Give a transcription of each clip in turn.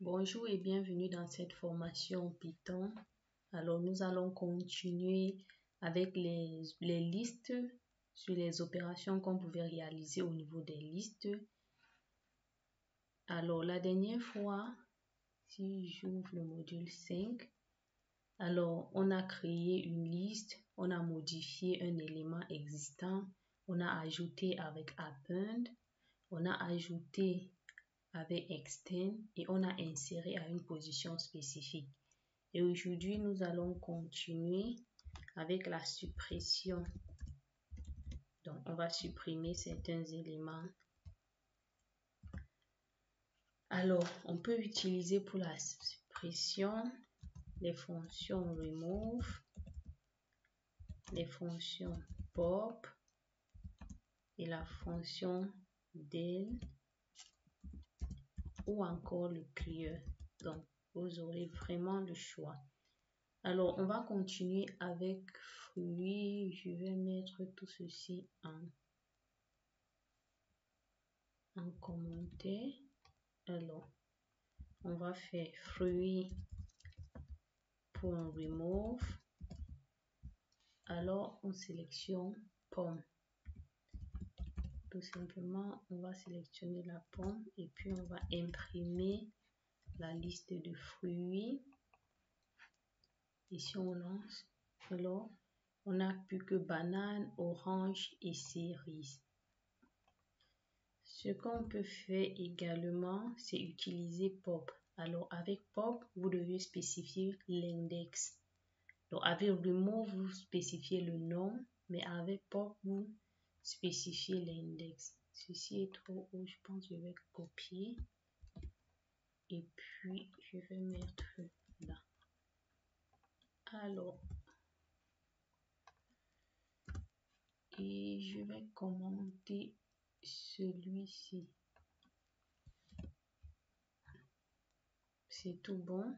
Bonjour et bienvenue dans cette formation Python. Alors, nous allons continuer avec les listes sur les opérations qu'on pouvait réaliser au niveau des listes. Alors, la dernière fois, si j'ouvre le module 5, alors on a créé une liste, on a modifié un élément existant, on a ajouté avec append, on a ajouté avec extend et on a inséré à une position spécifique. Et aujourd'hui, nous allons continuer avec la suppression. Donc, on va supprimer certains éléments. Alors, on peut utiliser pour la suppression les fonctions remove, les fonctions pop et la fonction del ou encore le clear. Donc, vous aurez vraiment le choix. Alors, on va continuer avec fruits. Je vais mettre tout ceci en commentaire. Alors, on va faire fruits.remove. Alors, on sélectionne pomme. Tout simplement, on va sélectionner la pomme et puis on va imprimer la liste de fruits. Et si on lance, alors on n'a plus que banane, orange et cerise. Ce qu'on peut faire également, c'est utiliser pop. Alors avec pop, vous devez spécifier l'index. Donc avec remove, vous spécifiez le nom, mais avec pop, vous spécifiez l'index. Ceci est trop haut, je pense que je vais copier. Et puis, je vais mettre là. Alors, et je vais commenter celui-ci. C'est tout bon.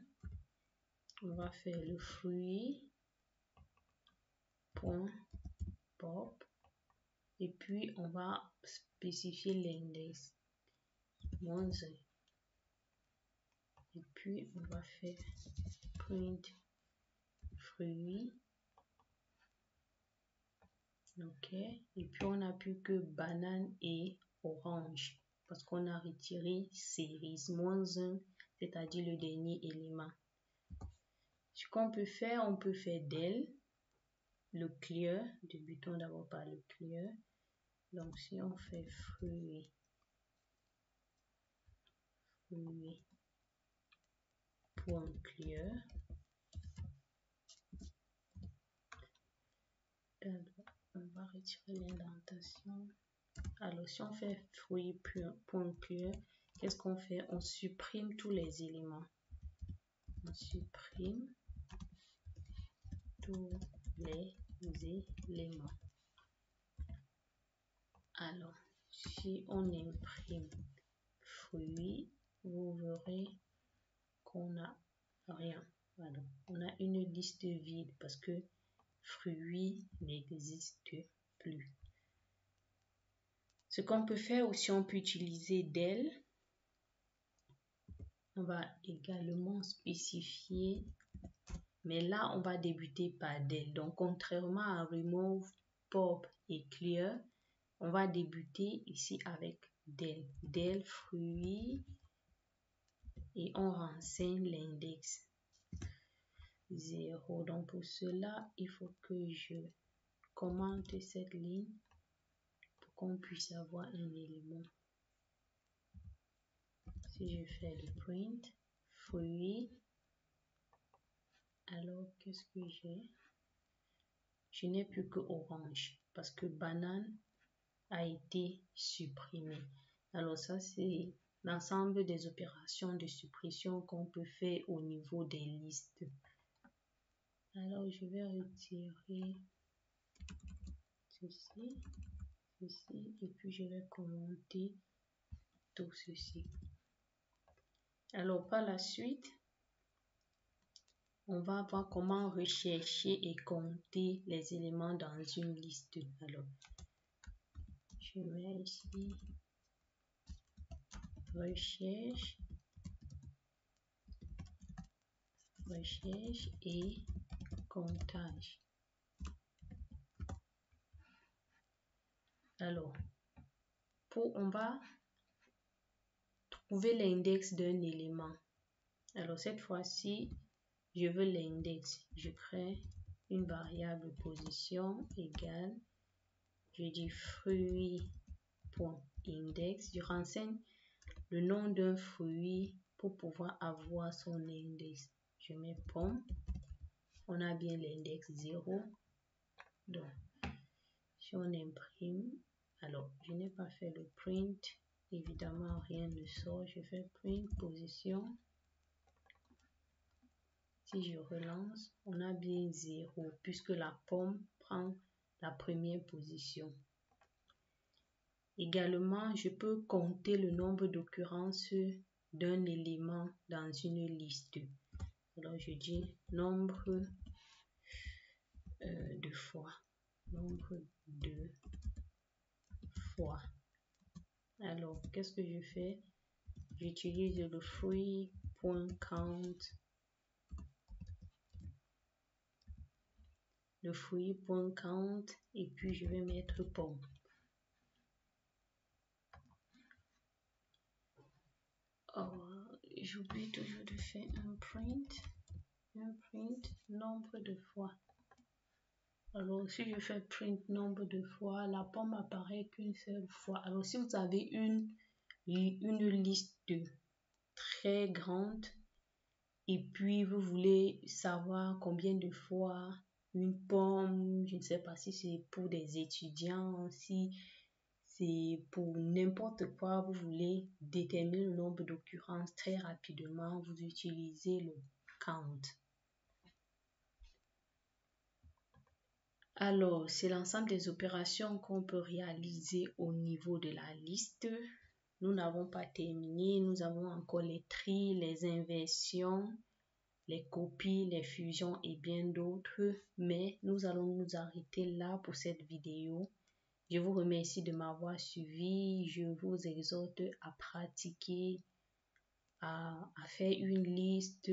On va faire le fruit.pop et puis on va spécifier l'index -1 et puis on va faire print fruit. Ok, et puis on n'a plus que banane et orange parce qu'on a retiré cerise -1, c'est-à-dire le dernier élément. Ce qu'on peut faire, on peut faire del, le clear. Débutons d'abord par le clear. Donc si on fait fruit.clear, on va retirer l'indentation. Alors si on fait fruit.clear, qu'est-ce qu'on fait? On supprime tous les éléments. On supprime tous les éléments. Alors, si on imprime fruit, vous verrez qu'on n'a rien. Voilà. On a une liste vide parce que fruit n'existe plus. Ce qu'on peut faire aussi, on peut utiliser del. On va également spécifier, mais là, on va débuter par del. Donc, contrairement à remove, pop et clear, on va débuter ici avec del. Del fruit et on renseigne l'index 0. Donc, pour cela, il faut que je commente cette ligne pour qu'on puisse avoir un élément. Si je fais le print, fruit, alors qu'est-ce que j'ai? Je n'ai plus que orange parce que banane a été supprimé. Alors ça, c'est l'ensemble des opérations de suppression qu'on peut faire au niveau des listes. Alors, je vais retirer ceci, et puis je vais commenter tout ceci. Alors, par la suite, on va voir comment rechercher et compter les éléments dans une liste. Alors, je mets ici recherche recherche et comptage. Alors, on va trouver l'index d'un élément. Alors, cette fois-ci, je veux l'index. Je crée une variable position égale, je dis fruit.index. Je renseigne le nom d'un fruit pour pouvoir avoir son index. Je mets pomme. On a bien l'index 0. Donc, si on imprime, alors je n'ai pas fait le print. Évidemment, rien ne sort. Je fais print position. Si je relance, on a bien 0 puisque la pomme prend la première position. Également, je peux compter le nombre d'occurrences d'un élément dans une liste. Alors, je dis nombre de fois. Nombre de fois. Alors, qu'est-ce que je fais? J'utilise le fruit.count. Le fruit.count et puis je vais mettre pomme. J'oublie toujours de faire un print nombre de fois. Alors si je fais print nombre de fois, la pomme apparaît qu'une seule fois. Alors si vous avez une liste très grande et puis vous voulez savoir combien de fois une pomme, je ne sais pas si c'est pour des étudiants, si c'est pour n'importe quoi, vous voulez déterminer le nombre d'occurrences très rapidement, vous utilisez le count. Alors, c'est l'ensemble des opérations qu'on peut réaliser au niveau de la liste. Nous n'avons pas terminé, nous avons encore les tris, les inversions, les copies, les fusions et bien d'autres. Mais nous allons nous arrêter là pour cette vidéo. Je vous remercie de m'avoir suivi. Je vous exhorte à pratiquer, à faire une liste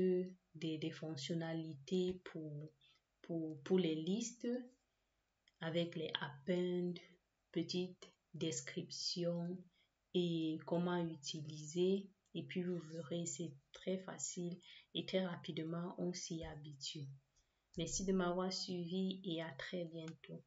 des fonctionnalités pour les listes avec les append, petite description et comment utiliser. Et puis vous verrez, c'est très facile et très rapidement, on s'y habitue. Merci de m'avoir suivi et à très bientôt.